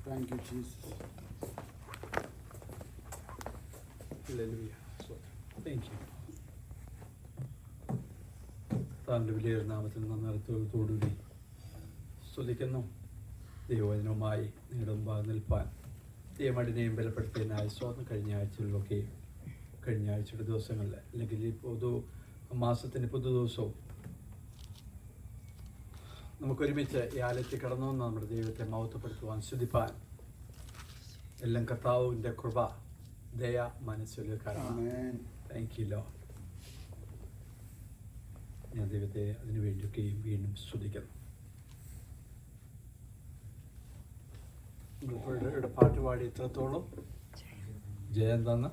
Thank you, Jesus. Hallelujah. Thank you. താങ്കളുടെ വലിയ നാമത്തിൽ നന്ദി സ്തുതിക്കുന്നു. ദൈവവചനവുമായി നിങ്ങളുടെ മുമ്പാകെ നിൽപ്പാൻ ദൈവമടിനെയും ബലപ്പെടുത്തിയതിനായി സ്വാതന്ത്ര്യം കഴിഞ്ഞ ആഴ്ചയുടെ ദിവസങ്ങളിൽ അല്ലെങ്കിൽ ഈ മാസത്തിൻ്റെ പുതു ദിവസവും നമുക്കൊരുമിച്ച് ഈ ആലയത്തിൽ കടന്നു വന്ന് നമ്മുടെ ദൈവത്തെ മഹത്വപ്പെടുത്തുവാൻ സ്തുതിപ്പാൻ എല്ലാം കർത്താവിൻ്റെ കൃപ ദയ മനസ്സിൽ കാരണം. Thank you Lord. ഞാൻ ദൈവത്തെ അതിനു വേണ്ടിയൊക്കെയും വീണ്ടും സ്തുതിക്കുന്നു. ഇവിടെ പാട്ട് പാടി ഇത്രത്തോളം ജയം തന്ന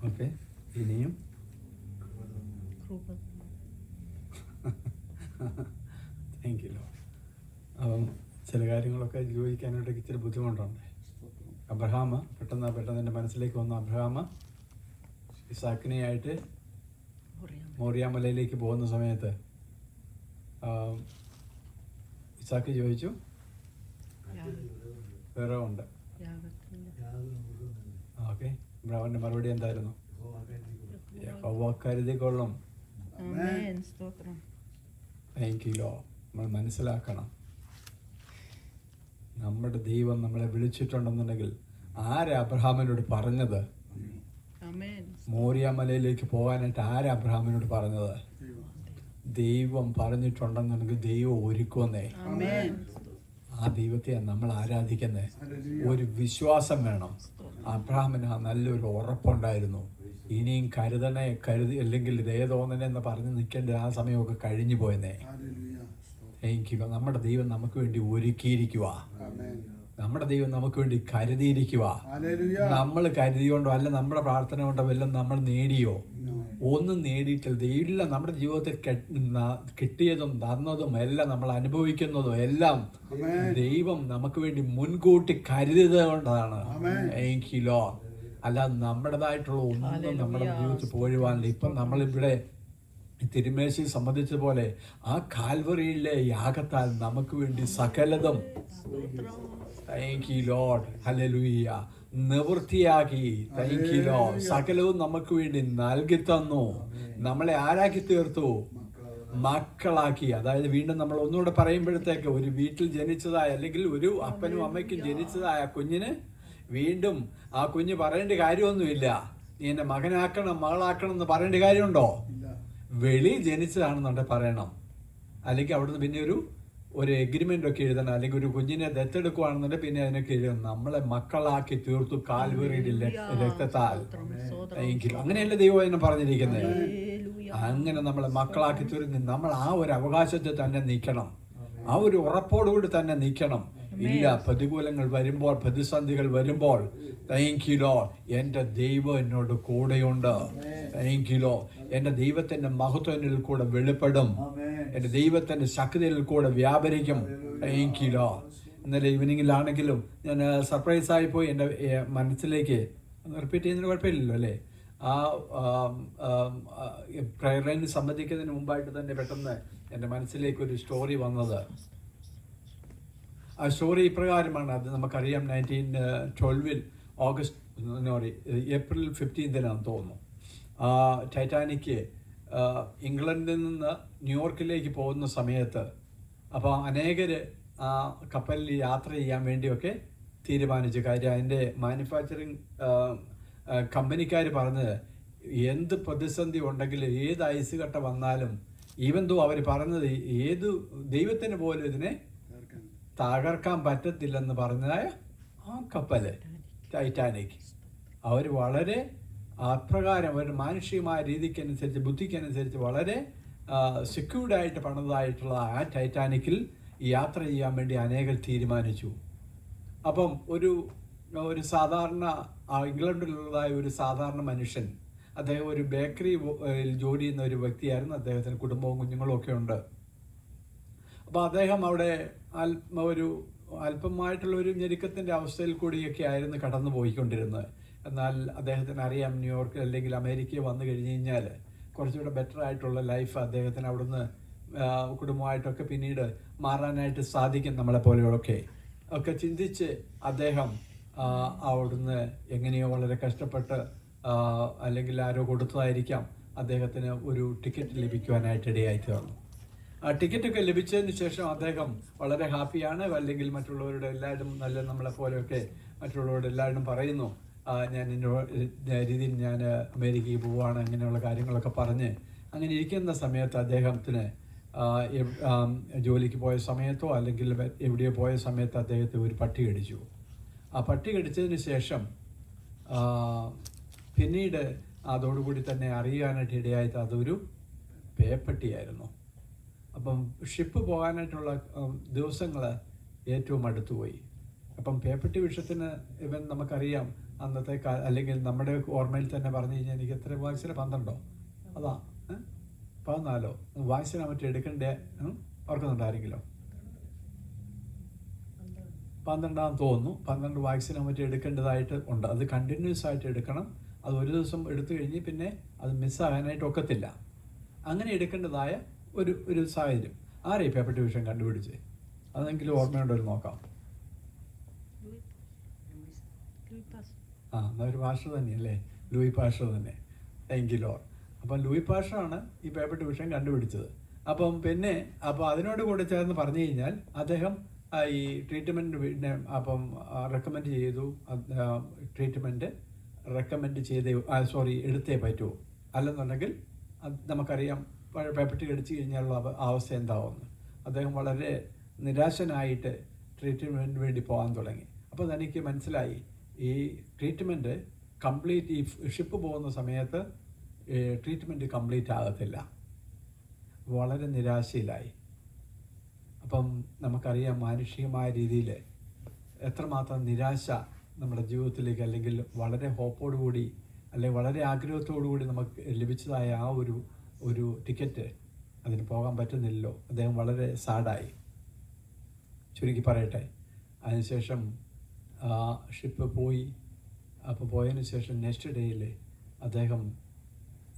ഓക്കെ. ഇനിയും താങ്ക് യു ലോർഡ്. അപ്പം ചില കാര്യങ്ങളൊക്കെ ചോദിക്കാനായിട്ടൊക്കെ ഇച്ചിരി ബുദ്ധിമുട്ടുണ്ട്. പെട്ടെന്ന് എൻ്റെ മനസ്സിലേക്ക് വന്ന അബ്രഹാമ ഇസാക്കിനെയായിട്ട് മോറിയാമലയിലേക്ക് പോകുന്ന സമയത്ത് ഇസാക്ക് ചോദിച്ചു വേറെ ഉണ്ട്. ഓക്കെ, അബ്രഹാമിൻ്റെ മറുപടി എന്തായിരുന്നു? യഹോവ കരുതിക്കൊള്ളും. Thank you Lord. നമ്മൾ മനസ്സിലാക്കണം, നമ്മുടെ ദൈവം നമ്മളെ വിളിച്ചിട്ടുണ്ടെന്നുണ്ടെങ്കിൽ ആരാ അബ്രഹാമിനോട് പറഞ്ഞത്? മോറിയ മലയിലേക്ക് പോകാനായിട്ട് ആരാ അബ്രഹാമിനോട് പറഞ്ഞത്? ദൈവം പറഞ്ഞിട്ടുണ്ടെന്നുണ്ടെങ്കിൽ ദൈവം ഒരുക്കുമെന്നേ. ആ ദൈവത്തെ നമ്മൾ ആരാധിക്കുന്നത്. ഒരു വിശ്വാസം വേണം. അബ്രഹാമിന് ആ നല്ലൊരു ഉറപ്പുണ്ടായിരുന്നു. ഇനിയും കരുതി അല്ലെങ്കിൽ ദയതോന്നനെന്ന് പറഞ്ഞ് നിൽക്കേണ്ട ആ സമയമൊക്കെ കഴിഞ്ഞു പോയെന്നേ. എനിക്ക് നമ്മുടെ ദൈവം നമുക്ക് വേണ്ടി ഒരുക്കിയിരിക്കുക. നമ്മുടെ ദൈവം നമുക്ക് വേണ്ടി കരുതിയിരിക്കുക. നമ്മൾ കരുതിയോണ്ടോ അല്ല നമ്മുടെ പ്രാർത്ഥന കൊണ്ടോ വല്ലതും നമ്മൾ നേടിയോ? ഒന്നും നേടിയിട്ടില്ല. ദൈവം നമ്മുടെ ജീവിതത്തിൽ കിട്ടിയതും തന്നതും എല്ലാം നമ്മൾ അനുഭവിക്കുന്നതും എല്ലാം ദൈവം നമുക്ക് വേണ്ടി മുൻകൂട്ടി കരുതിയത് കൊണ്ടാണ്. എനിക്ക് ലോർഡ്. അല്ലാതെ നമ്മുടേതായിട്ടുള്ള ഒന്നും നമ്മുടെ ജീവിതത്തിൽ പോഴുവാനില്ല. ഇപ്പം നമ്മളിവിടെ തിരുമേശി സംബന്ധിച്ചതുപോലെ ആ കാൽവറിയിലെ യാഗത്താൽ നമുക്ക് വേണ്ടി സകലതും താങ്ക് യു ലോർഡ് ഹല്ലേലൂയ നിവൃത്തിയാക്കി. Thank you Lord. സകലവും നമുക്ക് വേണ്ടി നൽകി തന്നു. നമ്മളെ ആരാക്കി തീർത്തു? മക്കളാക്കി. അതായത് വീണ്ടും നമ്മൾ ഒന്നുകൂടെ പറയുമ്പോഴത്തേക്ക് ഒരു വീട്ടിൽ ജനിച്ചതായ അല്ലെങ്കിൽ ഒരു അപ്പനും അമ്മയ്ക്കും ജനിച്ചതായ കുഞ്ഞിന് വീണ്ടും ആ കുഞ്ഞ് പറയേണ്ട കാര്യമൊന്നുമില്ല, നീ എന്നെ മകനാക്കണം മകളാക്കണം എന്ന് പറയേണ്ട കാര്യമുണ്ടോ? വെളി ജനിച്ചതാണെന്നുണ്ടെങ്കിൽ പറയണം. അല്ലെങ്കിൽ അവിടുന്ന് പിന്നെ ഒരു എഗ്രിമെന്റ് ഒക്കെ എഴുതണം. അല്ലെങ്കിൽ ഒരു കുഞ്ഞിനെ ദത്തെടുക്കുകയാണെന്നുണ്ടെങ്കിൽ പിന്നെ അതിനൊക്കെ എഴുതണം. നമ്മളെ മക്കളാക്കി തീർത്തു കാൽവറിയുടെ രക്തത്താൽ. അങ്ങനെയല്ലേ ദൈവവചനം പറഞ്ഞിരിക്കുന്നത്. അങ്ങനെ നമ്മളെ മക്കളാക്കി തീർന്ന് നമ്മൾ ആ ഒരു അവകാശത്തിൽ തന്നെ നിൽക്കണം. ആ ഒരു ഉറപ്പോടുകൂടി തന്നെ നിൽക്കണം. ഇല്ല, പ്രതികൂലങ്ങൾ വരുമ്പോൾ, പ്രതിസന്ധികൾ വരുമ്പോൾ താങ്ക് യു ലോർഡ്, എൻ്റെ ദൈവം എന്നോട് കൂടെയുണ്ട്. Thank you Lord. എൻ്റെ ദൈവത്തിൻ്റെ മഹത്വം എന്നിൽ കൂടെ വെളിപ്പെടും. എൻ്റെ ദൈവത്തിൻ്റെ ശക്തിയിൽ കൂടെ വ്യാപരിക്കും. Thank you Lord. ഇന്നലെ ഈവനിങ്ങിലാണെങ്കിലും ഞാൻ സർപ്രൈസായി പോയി. എൻ്റെ മനസ്സിലേക്ക് റിപ്പീറ്റ് ചെയ്യുന്നതിന് കുഴപ്പമില്ലല്ലോ അല്ലേ? ആ പ്രയർ ലൈനിൽ സംബന്ധിക്കുന്നതിന് മുമ്പായിട്ട് തന്നെ പെട്ടെന്ന് എൻ്റെ മനസ്സിലേക്ക് ഒരു സ്റ്റോറി വന്നത്. ആ സ്റ്റോറി ഇപ്രകാരമാണ്. അത് നമുക്കറിയാം. 1912 ഏപ്രിൽ 15 തോന്നുന്നു. ടൈറ്റാനിക് ഇംഗ്ലണ്ടിൽ നിന്ന് ന്യൂയോർക്കിലേക്ക് പോകുന്ന സമയത്ത് അപ്പോൾ അനേകർ ആ കപ്പലിൽ യാത്ര ചെയ്യാൻ വേണ്ടിയൊക്കെ തീരുമാനിച്ചു. കാര്യം അതിൻ്റെ മാനുഫാക്ചറിങ് കമ്പനിക്കാർ പറഞ്ഞത് എന്ത് പ്രതിസന്ധി ഉണ്ടെങ്കിലും ഏത് ഐസ് കട്ട വന്നാലും ഈവൻ ദോ അവർ പറഞ്ഞത് ഏത് ദൈവത്തിന് പോലും ഇതിനെ തകർക്കാൻ പറ്റത്തില്ലെന്ന് പറഞ്ഞതായ ആ കപ്പല് ടൈറ്റാനിക് അവർ വളരെ അപ്രകാരം ഒരു മാനുഷികമായ രീതിക്കനുസരിച്ച് ബുദ്ധിക്കനുസരിച്ച് വളരെ സെക്യൂർഡായിട്ട് പണിതായിട്ടുള്ള ആ ടൈറ്റാനിക്കിൽ യാത്ര ചെയ്യാൻ വേണ്ടി അനേകർ തീരുമാനിച്ചു. അപ്പം ഒരു സാധാരണ ഇംഗ്ലണ്ടിലുള്ളതായ ഒരു സാധാരണ മനുഷ്യൻ, അദ്ദേഹം ഒരു ബേക്കറി ജോലി ചെയ്യുന്ന ഒരു വ്യക്തിയായിരുന്നു. അദ്ദേഹത്തിന് കുടുംബവും കുഞ്ഞുങ്ങളും ഒക്കെ ഉണ്ട്. അപ്പോൾ അദ്ദേഹം അവിടെ അല്പമായിട്ടുള്ള ഒരു ഞെരുക്കത്തിൻ്റെ അവസ്ഥയിൽ കൂടിയൊക്കെ ആയിരുന്നു കടന്നു പോയിക്കൊണ്ടിരുന്നത്. എന്നാൽ അദ്ദേഹത്തിന് അറിയാം, ന്യൂയോർക്ക് അല്ലെങ്കിൽ അമേരിക്കയിൽ വന്നു കഴിഞ്ഞ് കഴിഞ്ഞാൽ കുറച്ചുകൂടെ ബെറ്റർ ആയിട്ടുള്ള ലൈഫ് അദ്ദേഹത്തിന് അവിടുന്ന് കുടുംബമായിട്ടൊക്കെ പിന്നീട് മാറാനായിട്ട് സാധിക്കും നമ്മളെപ്പോലെയൊക്കെ. ഒക്കെ ചിന്തിച്ച് അദ്ദേഹം അവിടുന്ന് എങ്ങനെയോ വളരെ കഷ്ടപ്പെട്ട് അല്ലെങ്കിൽ ആരോ കൊടുത്തതായിരിക്കാം അദ്ദേഹത്തിന് ഒരു ടിക്കറ്റ് ലഭിക്കുവാനായിട്ട് ഇടയായി തീർന്നു. ആ ടിക്കറ്റൊക്കെ ലഭിച്ചതിന് ശേഷം അദ്ദേഹം വളരെ ഹാപ്പിയാണ്. അല്ലെങ്കിൽ മറ്റുള്ളവരുടെ എല്ലാവരും നല്ല നമ്മളെ പോലെയൊക്കെ മറ്റുള്ളവരോട് എല്ലാവരും പറയുന്നു, ഞാൻ രീതിയിൽ ഞാൻ അമേരിക്കയിൽ പോവുകയാണ്, അങ്ങനെയുള്ള കാര്യങ്ങളൊക്കെ പറഞ്ഞ് അങ്ങനെ ഇരിക്കുന്ന സമയത്ത് അദ്ദേഹത്തിന് ജോലിക്ക് പോയ സമയത്തോ അല്ലെങ്കിൽ എവിടെയോ പോയ സമയത്ത് അദ്ദേഹത്തെ ഒരു പട്ടി കടിച്ചു. ആ പട്ടി കടിച്ചതിന് ശേഷം പിന്നീട് അതോടുകൂടി തന്നെ അറിയാനായിട്ട് ഇടയായിട്ട് അതൊരു പേപ്പട്ടിയായിരുന്നു. അപ്പം ഷിപ്പ് പോകാനായിട്ടുള്ള ദിവസങ്ങൾ ഏറ്റവും അടുത്തുപോയി. അപ്പം പേപ്പട്ടി വിഷയത്തിന് ഇവൻ നമുക്കറിയാം അന്നത്തെ അല്ലെങ്കിൽ നമ്മുടെ ഓർമ്മയിൽ തന്നെ പറഞ്ഞു കഴിഞ്ഞാൽ എനിക്ക് എത്ര വാക്സിന് 12 അതാ 14 വാക്സിനെ മറ്റേ എടുക്കണ്ടേ ഓർക്കുന്നുണ്ടായിരിക്കല്ലോ. 12 തോന്നുന്നു. 12 വാക്സിനെ മറ്റേ എടുക്കേണ്ടതായിട്ട് ഉണ്ട്. അത് കണ്ടിന്യൂസ് ആയിട്ട് എടുക്കണം. അത് ഒരു ദിവസം എടുത്തു കഴിഞ്ഞ് പിന്നെ അത് മിസ്സാകാനായിട്ട് ഒക്കത്തില്ല. അങ്ങനെ എടുക്കേണ്ടതായ ഒരു സാഹചര്യം. ആരെയും പേപ്പട്ടി വിഷയം കണ്ടുപിടിച്ച് അതെങ്കിലും ഓർമ്മയുണ്ടോ നോക്കാം. ഒരു പാസ്റ്റർ തന്നെയല്ലേ, ലൂയി പാസ്റ്റർ തന്നെ. എങ്കിലോ അപ്പം ലൂയി പാസ്റ്ററാണ് ഈ പേപ്പട്ടി വിഷയം കണ്ടുപിടിച്ചത്. അപ്പം പിന്നെ അതിനോട് കൂടെ ചേർന്ന് പറഞ്ഞു കഴിഞ്ഞാൽ അദ്ദേഹം ഈ ട്രീറ്റ്മെൻറ്റ് അപ്പം റെക്കമെൻഡ് ചെയ്തു. ട്രീറ്റ്മെൻറ്റ് റെക്കമെൻഡ് എടുത്തേ പറ്റുമോ, അല്ലെന്നുണ്ടെങ്കിൽ നമുക്കറിയാം പേപ്പട്ടി കടിച്ചു കഴിഞ്ഞാലുള്ള അവസ്ഥ എന്താവുമെന്ന്. അദ്ദേഹം വളരെ നിരാശനായിട്ട് ട്രീറ്റ്മെൻറ്റിന് വേണ്ടി പോകാൻ തുടങ്ങി. അപ്പോൾ തനിക്ക് മനസ്സിലായി ഈ ട്രീറ്റ്മെൻറ്റ് കംപ്ലീറ്റ്, ഈ ഷിപ്പ് പോകുന്ന സമയത്ത് ട്രീറ്റ്മെൻറ്റ് കംപ്ലീറ്റ് ആകത്തില്ല. വളരെ നിരാശയിലായി. അപ്പം നമുക്കറിയാം മാനുഷികമായ രീതിയിൽ എത്രമാത്രം നിരാശ നമ്മുടെ ജീവിതത്തിലേക്ക്, അല്ലെങ്കിൽ വളരെ ഹോപ്പോടുകൂടി അല്ലെങ്കിൽ വളരെ ആഗ്രഹത്തോടു കൂടി നമുക്ക് ലഭിച്ചതായ ആ ഒരു ടിക്കറ്റ് അതിന് പോകാൻ പറ്റുന്നില്ലല്ലോ. അദ്ദേഹം വളരെ സാഡായി, ചുരുക്കി പറയട്ടെ. അതിനുശേഷം ഷിപ്പ് പോയി. അപ്പോൾ പോയതിന് ശേഷം നെക്സ്റ്റ് ഡേയിൽ അദ്ദേഹം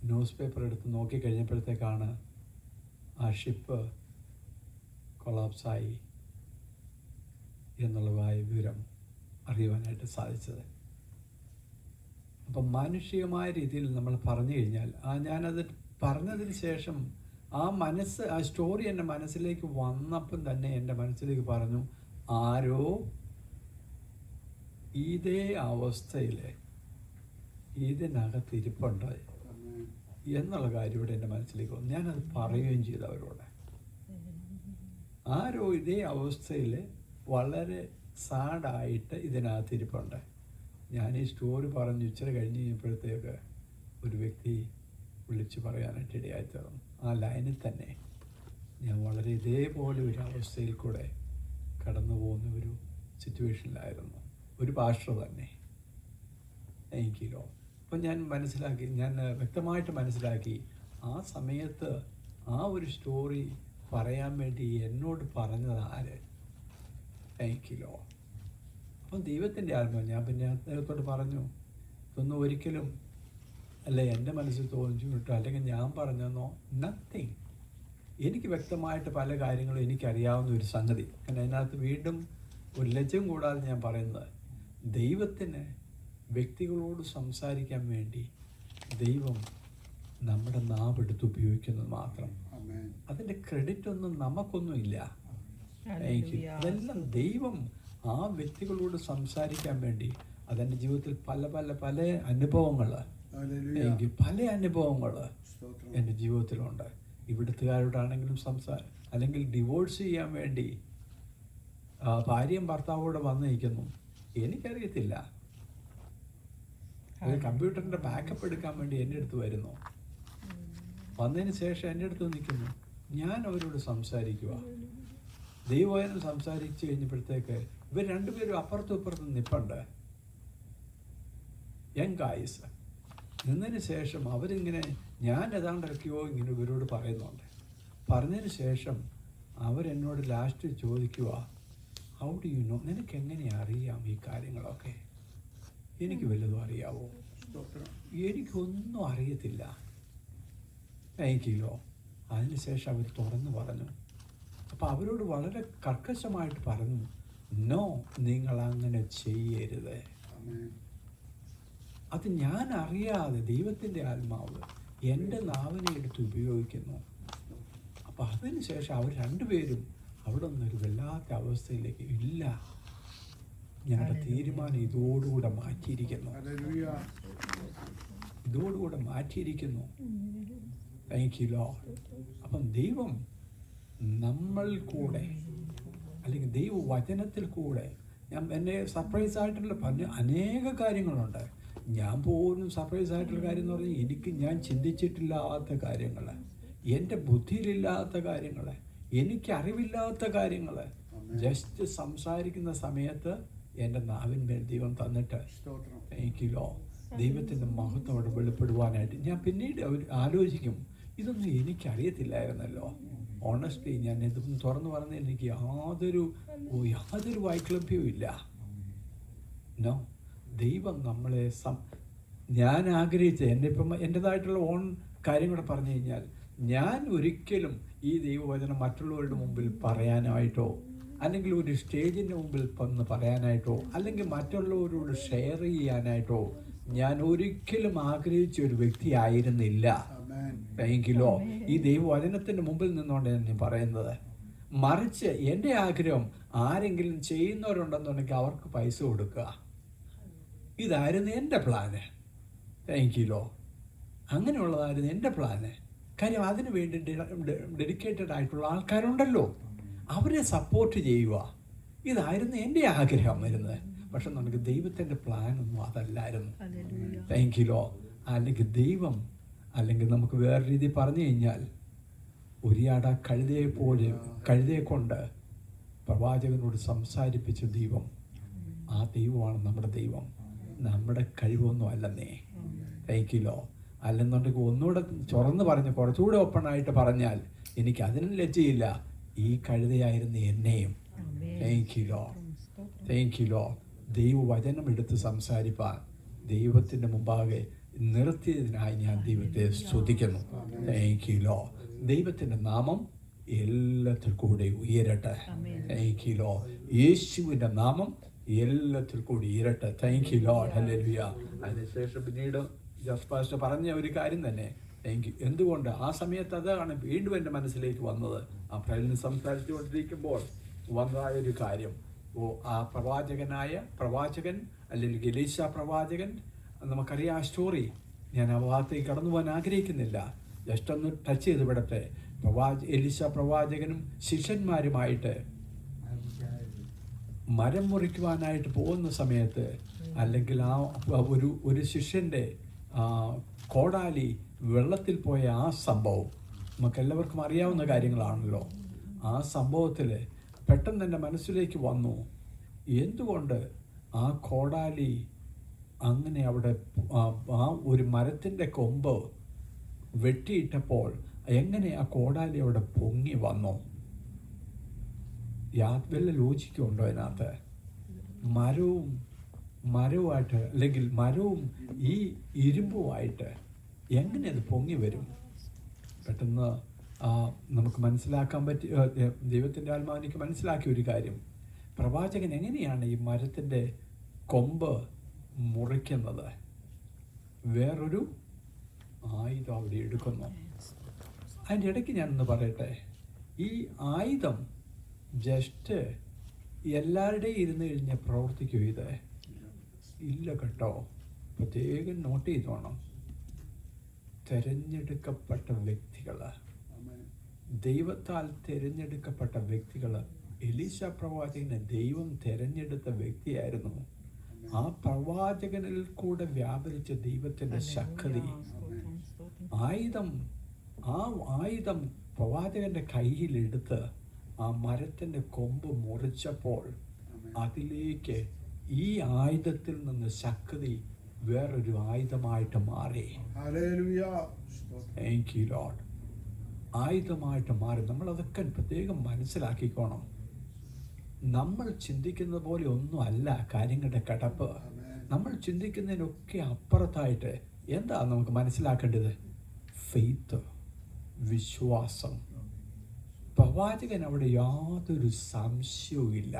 ന്യൂസ് പേപ്പർ എടുത്ത് നോക്കിക്കഴിഞ്ഞപ്പോഴത്തേക്കാണ് ആ ഷിപ്പ് കൊളാപ്സായി എന്നുള്ളതായ വിവരം അറിയുവാനായിട്ട് സാധിച്ചത്. അപ്പം മാനുഷികമായ രീതിയിൽ നമ്മൾ പറഞ്ഞു കഴിഞ്ഞാൽ ഞാനത് പറഞ്ഞതിന് ശേഷം ആ സ്റ്റോറി എൻ്റെ മനസ്സിലേക്ക് വന്നപ്പം തന്നെ എൻ്റെ മനസ്സിലേക്ക് പറഞ്ഞു, ആരോ ഇതേ അവസ്ഥയിൽ ഇതിനകത്ത് ഇരിപ്പുണ്ട് എന്നുള്ള കാര്യം ഇവിടെ എൻ്റെ മനസ്സിലേക്ക് വന്നു. ഞാനത് പറയുകയും ചെയ്തു അവരോട്. ആരോ ഇതേ അവസ്ഥയിൽ വളരെ സാഡായിട്ട് ഇതിനകത്ത് ഇരിപ്പുണ്ട്. ഞാൻ ഈ സ്റ്റോറി പറഞ്ഞ് ഇച്ചിരി കഴിഞ്ഞ് കഴിഞ്ഞപ്പോഴത്തേക്ക് ഒരു വ്യക്തി വിളിച്ച് പറയാനായിട്ട് ഇടയായി തീർന്നു. ആ ലൈനിൽ തന്നെ ഞാൻ വളരെ ഇതേപോലെ ഒരു അവസ്ഥയിൽ കൂടെ കടന്നു പോകുന്ന ഒരു സിറ്റുവേഷനിലായിരുന്നു. ഒരു പാസ്റ്റർ തന്നെ എനിക്കില്ലോ. അപ്പം ഞാൻ വ്യക്തമായിട്ട് മനസ്സിലാക്കി ആ സമയത്ത് ആ ഒരു സ്റ്റോറി പറയാൻ വേണ്ടി എന്നോട് പറഞ്ഞത് ആര്? എനിക്കില്ലോ. അപ്പം ദൈവത്തിൻ്റെ ആത്മാവ്. ഞാൻ പിന്നെ അദ്ദേഹത്തോട് പറഞ്ഞു, ഇതൊന്നും ഒരിക്കലും അല്ല എൻ്റെ മനസ്സിൽ തോന്നിച്ചിട്ടോ അല്ലെങ്കിൽ ഞാൻ പറഞ്ഞെന്നോ, നത്തിങ്. എനിക്ക് വ്യക്തമായിട്ട് പല കാര്യങ്ങളും എനിക്കറിയാവുന്ന ഒരു സംഗതി. കാരണം അതിനകത്ത് വീണ്ടും ഒരു ലജ്ജം കൂടാതെ ഞാൻ പറയുന്നത്, ദൈവത്തിന് വ്യക്തികളോട് സംസാരിക്കാൻ വേണ്ടി ദൈവം നമ്മുടെ നാവെടുത്ത് ഉപയോഗിക്കുന്നത് മാത്രം. അതിൻ്റെ ക്രെഡിറ്റ് ഒന്നും നമുക്കൊന്നുമില്ല. അതെല്ലാം ദൈവം ആ വ്യക്തികളോട് സംസാരിക്കാൻ വേണ്ടി. അതെൻ്റെ ജീവിതത്തിൽ പല അനുഭവങ്ങൾ എൻ്റെ ജീവിതത്തിലുണ്ട്. ഇവിടുത്തുകാരോടാണെങ്കിലും അല്ലെങ്കിൽ ഡിവോഴ്സ് ചെയ്യാൻ വേണ്ടി ഭാര്യയും ഭർത്താവോടെ വന്ന് നിൽക്കുന്നു. എനിക്കറിയത്തില്ല. ഒരു കമ്പ്യൂട്ടറിൻ്റെ ബാക്കപ്പ് എടുക്കാൻ വേണ്ടി എൻ്റെ അടുത്ത് വരുന്നു. വന്നതിന് ശേഷം എൻ്റെ അടുത്ത് നിൽക്കുന്നു. ഞാൻ അവരോട് സംസാരിക്കുക. ദൈവവചനം സംസാരിച്ച് കഴിഞ്ഞപ്പോഴത്തേക്ക് ഇവർ രണ്ടുപേരും അപ്പുറത്തും ഇപ്പുറത്തും നിൽപ്പുണ്ട്. യങ് ഗായ്സ് നിന്നതിന് ശേഷം അവരിങ്ങനെ ഞാൻ ഏതാണ്ടൊക്കെയോ ഇങ്ങനെ ഇവരോട് പറയുന്നുണ്ട്. പറഞ്ഞതിന് ശേഷം അവരെന്നോട് ലാസ്റ്റ് ചോദിക്കുക, ഹൗ ഡു യു നോ, നിനക്ക് എങ്ങനെ അറിയാം ഈ കാര്യങ്ങളൊക്കെ? എനിക്ക് വല്ലതും അറിയാവോ? എനിക്കൊന്നും അറിയത്തില്ല. എനിക്കില്ലോ. അതിനുശേഷം അവർ തുറന്നു പറഞ്ഞു. അപ്പോൾ അവരോട് വളരെ കർക്കശമായിട്ട് പറഞ്ഞു, നോ, നിങ്ങൾ അങ്ങനെ ചെയ്യരുത്. അത് ഞാൻ അറിയാതെ ദൈവത്തിൻ്റെ ആത്മാവ് എൻ്റെ നാവിനെ എടുത്ത് ഉപയോഗിക്കുന്നു. അപ്പം അതിനുശേഷം അവർ രണ്ടുപേരും അവിടെ നിന്നൊരു വല്ലാത്ത അവസ്ഥയിലേക്ക്, ഇല്ല, ഞങ്ങളുടെ തീരുമാനം ഇതോടുകൂടെ മാറ്റിയിരിക്കുന്നു, ഇതോടുകൂടെ മാറ്റിയിരിക്കുന്നു. Thank you Lord. അപ്പം ദൈവം നമ്മൾ കൂടെ, അല്ലെങ്കിൽ ദൈവവചനത്തിൽ കൂടെ, എന്നെ സർപ്രൈസ് ആയിട്ടുള്ള അനേക കാര്യങ്ങളുണ്ട്. ഞാൻ പോലും സർപ്രൈസ് ആയിട്ടുള്ള കാര്യം എന്ന് പറഞ്ഞാൽ ഞാൻ ചിന്തിച്ചിട്ടില്ലാത്ത കാര്യങ്ങൾ, എൻ്റെ ബുദ്ധിയിലില്ലാത്ത കാര്യങ്ങൾ, എനിക്കറിവില്ലാത്ത കാര്യങ്ങൾ ജസ്റ്റ് സംസാരിക്കുന്ന സമയത്ത് എൻ്റെ നാവിന്മേൽ ദൈവം തന്നിട്ട് എനിക്കില്ലോ ദൈവത്തിൻ്റെ മഹത്വം അവിടെ വെളിപ്പെടുവാനായിട്ട് ഞാൻ പിന്നീട് ആലോചിക്കും, ഇതൊന്നും എനിക്കറിയത്തില്ലായിരുന്നല്ലോ. ഓണസ്റ്റ്ലി ഞാൻ ഇതൊന്നും തുറന്നു പറഞ്ഞാൽ എനിക്ക് യാതൊരു വൈക്ലഭ്യവും ഇല്ല. നോ, ദൈവം നമ്മളെ ഞാൻ ആഗ്രഹിച്ച എൻ്റെതായിട്ടുള്ള ഓൺ കാര്യം കൂടെ പറഞ്ഞു കഴിഞ്ഞാൽ, ഞാൻ ഒരിക്കലും ഈ ദൈവവചനം മറ്റുള്ളവരുടെ മുമ്പിൽ പറയാനായിട്ടോ, അല്ലെങ്കിൽ ഒരു സ്റ്റേജിൻ്റെ മുമ്പിൽ വന്ന് പറയാനായിട്ടോ, അല്ലെങ്കിൽ മറ്റുള്ളവരോട് ഷെയർ ചെയ്യാനായിട്ടോ ഞാൻ ഒരിക്കലും ആഗ്രഹിച്ച ഒരു വ്യക്തി ആയിരുന്നില്ല. എങ്കിലോ ഈ ദൈവവചനത്തിൻ്റെ മുമ്പിൽ നിന്നുകൊണ്ട് ഞാൻ പറയുന്നത്, മറിച്ച് എൻ്റെ ആഗ്രഹം ആരെങ്കിലും ചെയ്യുന്നവരുണ്ടെന്നുണ്ടെങ്കിൽ അവർക്ക് പൈസ കൊടുക്കുക. ഇതായിരുന്നു എൻ്റെ പ്ലാന്. താങ്ക്യൂലോ, അങ്ങനെയുള്ളതായിരുന്നു എൻ്റെ പ്ലാന്. കാര്യം അതിനു വേണ്ടി ഡെഡിക്കേറ്റഡ് ആയിട്ടുള്ള ആൾക്കാരുണ്ടല്ലോ, അവരെ സപ്പോർട്ട് ചെയ്യുക, ഇതായിരുന്നു എൻ്റെ ആഗ്രഹം വരുന്നത്. പക്ഷെ നമുക്ക് ദൈവത്തിൻ്റെ പ്ലാനൊന്നും അതല്ലായിരുന്നു. താങ്ക്യൂലോ. അല്ലെങ്കിൽ നമുക്ക് വേറെ രീതി പറഞ്ഞു കഴിഞ്ഞാൽ, ഒരിയാട കഴുതയെ കൊണ്ട് പ്രവാചകനോട് സംസാരിപ്പിച്ച ദൈവം, ആ ദൈവമാണ് നമ്മുടെ ദൈവം, നമ്മുടെ കഴിവൊന്നും അല്ലെന്നേ. താങ്ക്യൂലോ. അല്ലെന്നുണ്ടെങ്കിൽ ഒന്നുകൂടെ തുറന്ന് പറഞ്ഞ് കുറച്ചുകൂടെ ഓപ്പണായിട്ട് പറഞ്ഞാൽ, എനിക്ക് അതിനും ലജ്ജയില്ല, ഈ കഴുതയായിരുന്നു എന്നെയും. താങ്ക്യൂലോ. ദൈവവചനം എടുത്ത് സംസാരിപ്പാൻ ദൈവത്തിൻ്റെ മുമ്പാകെ നിർത്തിയതിനായി ഞാൻ ദൈവത്തെ സ്തുതിക്കുന്നു. താങ്ക്യൂലോ. ദൈവത്തിൻ്റെ നാമം എല്ലാത്തിൽ കൂടെ ഉയരട്ടെ. താങ്ക്യൂലോ. യേശുവിൻ്റെ നാമം എല്ലാത്തിൽ കൂടി ഉയരട്ടെ. താങ്ക്യൂലോ. ഹല്ലേലൂയ. അതിനുശേഷം പിന്നീട് ജസ്റ്റ് പാസ്റ്റർ പറഞ്ഞ ഒരു കാര്യം തന്നെ, എന്തുകൊണ്ട് ആ സമയത്ത് അതാണ് വീണ്ടും എൻ്റെ മനസ്സിലേക്ക് വന്നത്. ആ പ്രൈലിന് സംസാരിച്ചുകൊണ്ടിരിക്കുമ്പോൾ വന്നതായൊരു കാര്യം, ആ പ്രവാചകൻ അല്ലെങ്കിൽ എലീശ പ്രവാചകൻ, നമുക്കറിയാം ആ സ്റ്റോറി. ഞാൻ ആ ഭാഗത്തേക്ക് കടന്നു പോകാൻ ആഗ്രഹിക്കുന്നില്ല, ജസ്റ്റ് ഒന്ന് ടച്ച് ചെയ്ത് വിടട്ടെ. എലീശ പ്രവാചകനും ശിഷ്യന്മാരുമായിട്ട് മരം മുറിക്കുവാനായിട്ട് പോകുന്ന സമയത്ത്, അല്ലെങ്കിൽ ആ ഒരു ശിഷ്യൻ്റെ കോടാലി വെള്ളത്തിൽ പോയ ആ സംഭവം നമുക്കെല്ലാവർക്കും അറിയാവുന്ന കാര്യങ്ങളാണല്ലോ. ആ സംഭവത്തിൽ പെട്ടെന്ന് എൻ്റെ മനസ്സിലേക്ക് വന്നു, എന്തുകൊണ്ട് ആ കോടാലി അങ്ങനെ അവിടെ ആ ഒരു മരത്തിൻ്റെ കൊമ്പ് വെട്ടിയിട്ടപ്പോൾ എങ്ങനെ ആ കോടാലി അവിടെ പൊങ്ങി വന്നു? വല്ല ലോജിക്കുണ്ടോ അതിനകത്ത്? മരവുമായിട്ട്, അല്ലെങ്കിൽ മരവും ഈ ഇരുമ്പുമായിട്ട് എങ്ങനെ അത് പൊങ്ങി വരും? പെട്ടെന്ന് നമുക്ക് മനസ്സിലാക്കാൻ പറ്റിയ, ദൈവത്തിൻ്റെ ആത്മാവിനിക്ക് മനസ്സിലാക്കിയ ഒരു കാര്യം, പ്രവാചകൻ എങ്ങനെയാണ് ഈ മരത്തിൻ്റെ കൊമ്പ് മുറിക്കുന്നത്? വേറൊരു ആയുധം അവിടെ എടുക്കുന്നു. അതിൻ്റെ ഇടയ്ക്ക് ഞാനൊന്ന് പറയട്ടെ, ഈ ആയുധം ജസ്റ്റ് എല്ലാവരുടെയും ഇരുന്ന് കഴിഞ്ഞാൽ പ്രവർത്തിക്കും ഇത്? ഇല്ല കേട്ടോ. പ്രത്യേകം നോട്ട് ചെയ്തോണം. തിരഞ്ഞെടുക്കപ്പെട്ട വ്യക്തികൾ, ദൈവത്താൽ തിരഞ്ഞെടുക്കപ്പെട്ട വ്യക്തികൾ. എലീശ പ്രവാചകനെ ദൈവം തിരഞ്ഞെടുത്ത വ്യക്തിയായിരുന്നു. ആ പ്രവാചകനിൽ കൂടെ വ്യാപരിച്ച ദൈവത്തിൻ്റെ ശക്തി, ആ ആയുധം പ്രവാചകന്റെ കയ്യിലെടുത്ത് ആ മരത്തിൻ്റെ കൊമ്പ് മുറിച്ചപ്പോൾ അതിലേക്ക് ഈ ആയുധത്തിൽ നിന്ന് ശക്തി വേറൊരു ആയുധമായിട്ട് മാറി. Thank you Lord. ആയുധമായിട്ട് മാറി. നമ്മളതൊക്കെ പ്രത്യേകം മനസ്സിലാക്കിക്കോണം. നമ്മൾ ചിന്തിക്കുന്നത് പോലെ ഒന്നും അല്ല കാര്യങ്ങളുടെ കിടപ്പ്. നമ്മൾ ചിന്തിക്കുന്നതിനൊക്കെ അപ്പുറത്തായിട്ട് എന്താ നമുക്ക് മനസ്സിലാക്കേണ്ടത്? ഫെയ്ത്ത്, വിശ്വാസം. പ്രവാചകൻ അവിടെ യാതൊരു സംശയവും ഇല്ല.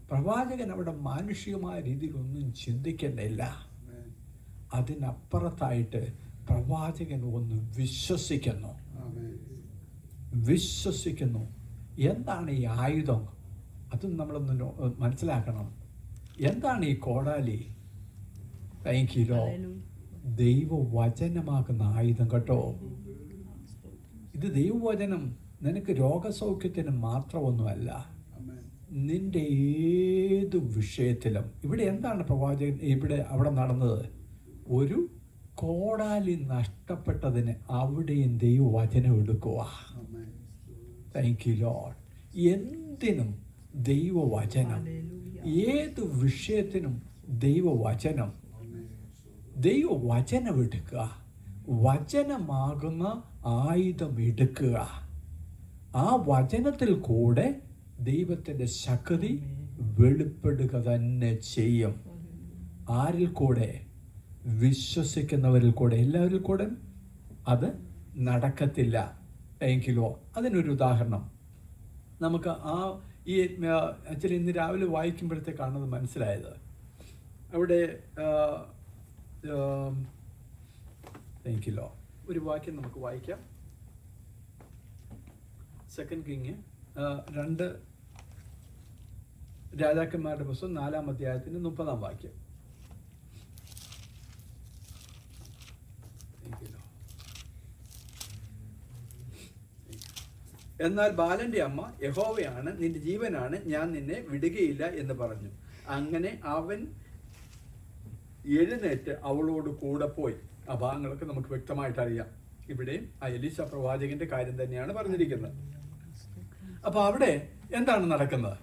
പ്രവാചകൻ അവിടെ മാനുഷികമായ രീതിയിലൊന്നും ചിന്തിക്കുന്നില്ല. അതിനപ്പുറത്തായിട്ട് പ്രവാചകൻ ഒന്ന് വിശ്വസിക്കുന്നു. എന്താണ് ഈ ആയുധം? അതും നമ്മളൊന്ന് മനസ്സിലാക്കണം. എന്താണ് ഈ കോടാലി? താങ്ക്യൂ. ദൈവവചനമാകുന്ന ആയുധം കേട്ടോ. ഇത് ദൈവവചനം നിനക്ക് രോഗസൗഖ്യത്തിന് മാത്രമൊന്നുമല്ല, നിന്റെ ഏത് വിഷയത്തിലും. ഇവിടെ എന്താണ് പ്രവാചകൻ അവിടെ നടന്നത്? ഒരു കോടാലി നഷ്ടപ്പെട്ടതിന് അവിടെയും ദൈവവചനം എടുക്കുക. Thank you Lord. എന്തിനും ദൈവവചനം, ഏത് വിഷയത്തിനും ദൈവവചനം എടുക്കുക. വചനമാകുന്ന ആയുധം എടുക്കുക. ആ വചനത്തിൽ കൂടെ ദൈവത്തിൻ്റെ ശക്തി വെളിപ്പെടുക തന്നെ ചെയ്യും. ആരിൽ കൂടെ? വിശ്വസിക്കുന്നവരിൽ കൂടെ. എല്ലാവരിൽ കൂടെ അത് നടക്കത്തില്ല. എങ്കിലോ അതിനൊരു ഉദാഹരണം നമുക്ക് ആക്ച്വലി ഇന്ന് രാവിലെ വായിക്കുമ്പോഴത്തേക്കാണ് അത് മനസ്സിലായത്. അവിടെ എങ്കിലോ ഒരു വാക്യം നമുക്ക് വായിക്കാം. 2 കിങ് 2 രാജാക്കന്മാരുടെ പുസ്തകം 4-ാം അധ്യായത്തിന്റെ 30-ാം വാക്യം. എന്നാൽ ബാലന്റെ അമ്മ, യഹോവയാണ് നിന്റെ ജീവനാണ്, ഞാൻ നിന്നെ വിടുകയില്ല എന്ന് പറഞ്ഞു. അങ്ങനെ അവൻ എഴുന്നേറ്റ് അവളോട് കൂടെ പോയി. ആ ഭാഗങ്ങളൊക്കെ നമുക്ക് വ്യക്തമായിട്ട് അറിയാം. ഇവിടെയും ആ എലീശ പ്രവാചകന്റെ കാര്യം തന്നെയാണ് പറഞ്ഞിരിക്കുന്നത്. അപ്പൊ അവിടെ എന്താണ് നടക്കുന്നത്?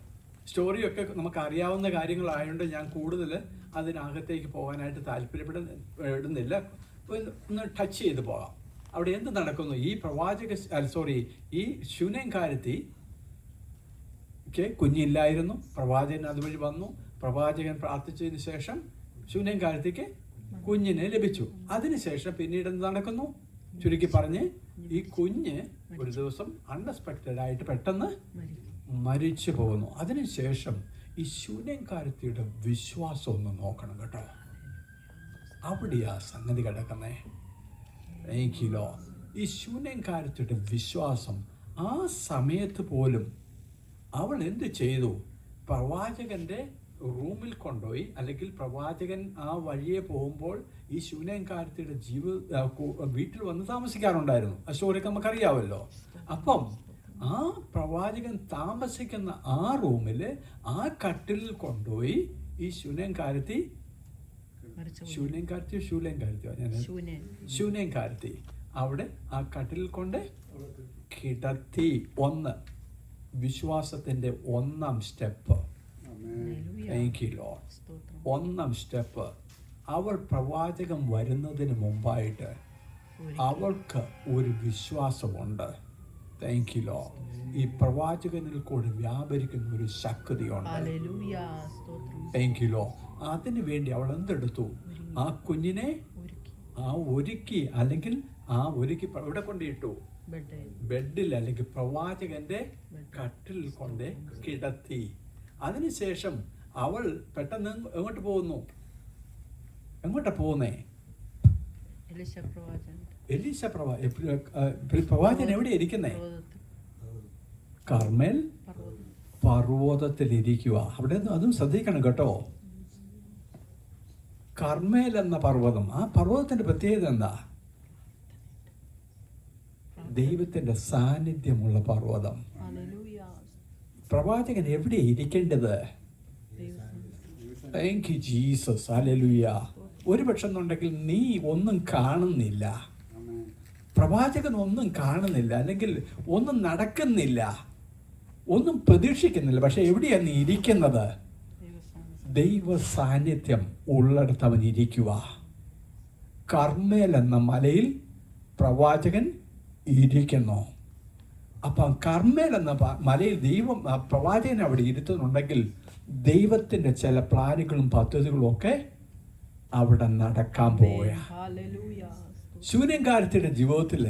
സ്റ്റോറിയൊക്കെ നമുക്ക് അറിയാവുന്ന കാര്യങ്ങളായതുകൊണ്ട് ഞാൻ കൂടുതൽ അതിനകത്തേക്ക് പോകാനായിട്ട് താല്പര്യപ്പെടുന്നില്ല. ഒന്ന് ടച്ച് ചെയ്ത് പോകാം. അവിടെ എന്ത് നടക്കുന്നു? ഈ ശൂനേംകാരത്തി കുഞ്ഞില്ലായിരുന്നു. പ്രവാചകൻ അതുവഴി വന്നു. പ്രവാചകൻ പ്രാർത്ഥിച്ചതിന് ശേഷം ശൂനേംകാരത്തിക്ക് കുഞ്ഞിനെ ലഭിച്ചു. അതിനുശേഷം പിന്നീട് എന്ത് നടക്കുന്നു? ചുരുക്കി പറഞ്ഞ് ഈ കുഞ്ഞ് ഒരു ദിവസം അൺഎക്സ്പെക്റ്റഡ് ആയിട്ട് പെട്ടെന്ന് മരിച്ചു പോകുന്നു. അതിനുശേഷം ഈ ശൂനേംകാരത്തിയുടെ വിശ്വാസം ഒന്ന് നോക്കണം കേട്ടോ. അവിടെയാ സംഗതി കിടക്കുന്നേ. എനിക്കില്ലോ ഈ ശൂനേംകാരത്തിയുടെ വിശ്വാസം. ആ സമയത്ത് പോലും അവൾ എന്ത് ചെയ്തു? പ്രവാചകന്റെ റൂമിൽ കൊണ്ടുപോയി, അല്ലെങ്കിൽ പ്രവാചകൻ ആ വഴിയെ പോകുമ്പോൾ ഈ ശൂനേംകാരത്തിയുടെ വീട്ടിൽ വന്ന് താമസിക്കാറുണ്ടായിരുന്നു. ആ സ്റ്റോറിയൊക്കെ നമുക്കറിയാമല്ലോ. അപ്പം ആ പ്രവാചകൻ താമസിക്കുന്ന ആ റൂമില് ആ കട്ടിലിൽ കൊണ്ടുപോയി ഈ ശൂനേംകാരത്തി അവിടെ ആ കട്ടിലിൽ കൊണ്ട് കിടത്തി. വിശ്വാസത്തിന്റെ 1-ാം സ്റ്റെപ്പ്. ഒന്നാം സ്റ്റെപ്പ്. അവൾ പ്രവാചകൻ വരുന്നതിന് മുമ്പായിട്ട് അവൾക്ക് ഒരു വിശ്വാസമുണ്ട്. Thank you Lord. ഈ പ്രവാചകനിൽ കൂടെ വ്യാപരിക്കുന്ന ഒരു ശക്തിയുണ്ട്. Thank you Lord. അതിനു വേണ്ടി അവൾ എന്തെടുത്തു? ആ കുഞ്ഞിനെ ഒരുക്കി, അല്ലെങ്കിൽ ഇവിടെ കൊണ്ടിട്ടു. ബെഡിൽ, അല്ലെങ്കിൽ പ്രവാചകന്റെ കട്ടിലിൽ കൊണ്ട് കിടത്തി. അതിനുശേഷം അവൾ പെട്ടെന്ന് എങ്ങോട്ടാ പോകുന്നേ? പ്രവാചകൻ എവിടെയാ ഇരിക്കുന്നേ? കർമ്മേൽ പർവ്വതത്തിലിരിക്കുക. അവിടെ അതും ശ്രദ്ധിക്കണം കേട്ടോ. കർമ്മേൽ എന്ന പർവ്വതം, ആ പർവ്വതത്തിന്റെ പ്രത്യേകത എന്താ? ദൈവത്തിന്റെ സാന്നിധ്യമുള്ള പർവ്വതം. പ്രവാചകൻ എവിടെയാ ഇരിക്കേണ്ടത്? Thank you Jesus. ഹല്ലേലൂയ. ഒരു പക്ഷെ എന്നുണ്ടെങ്കിൽ നീ ഒന്നും കാണുന്നില്ല, പ്രവാചകൻ ഒന്നും കാണുന്നില്ല, അല്ലെങ്കിൽ ഒന്നും നടക്കുന്നില്ല, ഒന്നും പ്രതീക്ഷിക്കുന്നില്ല. പക്ഷെ എവിടെയാ നീ ഇരിക്കുന്നത്? ദൈവ സാന്നിധ്യം ഉള്ളിടത്ത് അവൻ ഇരിക്കുക. കർമ്മേൽ എന്ന മലയിൽ പ്രവാചകൻ ഇരിക്കുന്നു. അപ്പം കർമ്മേൽ എന്ന മലയിൽ പ്രവാചകൻ അവിടെ ഇരുത്തുന്നുണ്ടെങ്കിൽ ദൈവത്തിന്റെ ചില പ്ലാനുകളും പദ്ധതികളും ഒക്കെ അവിടെ നടക്കാൻ പോവുക. ശൂന്യകാരത്തിയുടെ ജീവിതത്തിൽ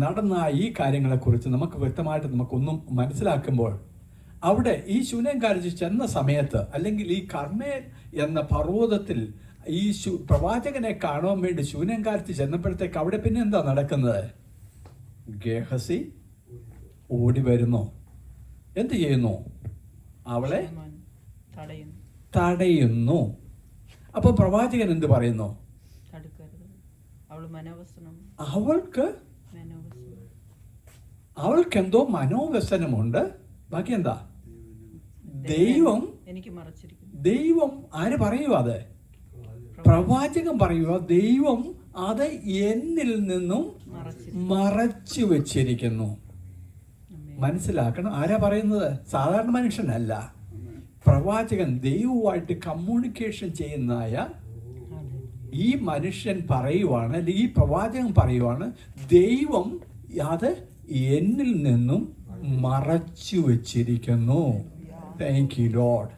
നടന്ന ഈ കാര്യങ്ങളെക്കുറിച്ച് നമുക്ക് വ്യക്തമായിട്ട് നമുക്കൊന്നും മനസ്സിലാക്കുമ്പോൾ അവിടെ ഈ ശൂനേംകാരി ചെന്ന സമയത്ത്, അല്ലെങ്കിൽ ഈ കർമ്മേൽ എന്ന പർവ്വതത്തിൽ ഈ പ്രവാചകനെ കാണുവാൻ വേണ്ടി ശൂനേംകാരത്തി ചെന്നപ്പോഴത്തേക്ക് അവിടെ പിന്നെ എന്താ നടക്കുന്നത്? ഗേഹസി ഓടി വരുന്നു. എന്ത് ചെയ്യുന്നു? അവളെ തടയുന്നു. അപ്പൊ പ്രവാചകൻ എന്ത് പറയുന്നു? അവൾക്ക് എന്തോ മനോവ്യസനമുണ്ട്. ബാക്കി എന്താ? ദൈവം ആര് പറയുക? അത് പ്രവാചകൻ പറയുക. ദൈവം അത് എന്നിൽ നിന്നും മറച്ചു വെച്ചിരിക്കുന്നു. മനസ്സിലാക്കണം, ആരാ പറയുന്നത്? സാധാരണ മനുഷ്യനല്ല, പ്രവാചകൻ. ദൈവവുമായിട്ട് കമ്മ്യൂണിക്കേഷൻ ചെയ്യുന്നതായ ഈ മനുഷ്യൻ പറയുവാണ്, അല്ലെങ്കിൽ ഈ പ്രവാചകൻ പറയുവാണ്, ദൈവം അത് എന്നിൽ നിന്നും മറച്ചു വെച്ചിരിക്കുന്നു. Thank you Lord.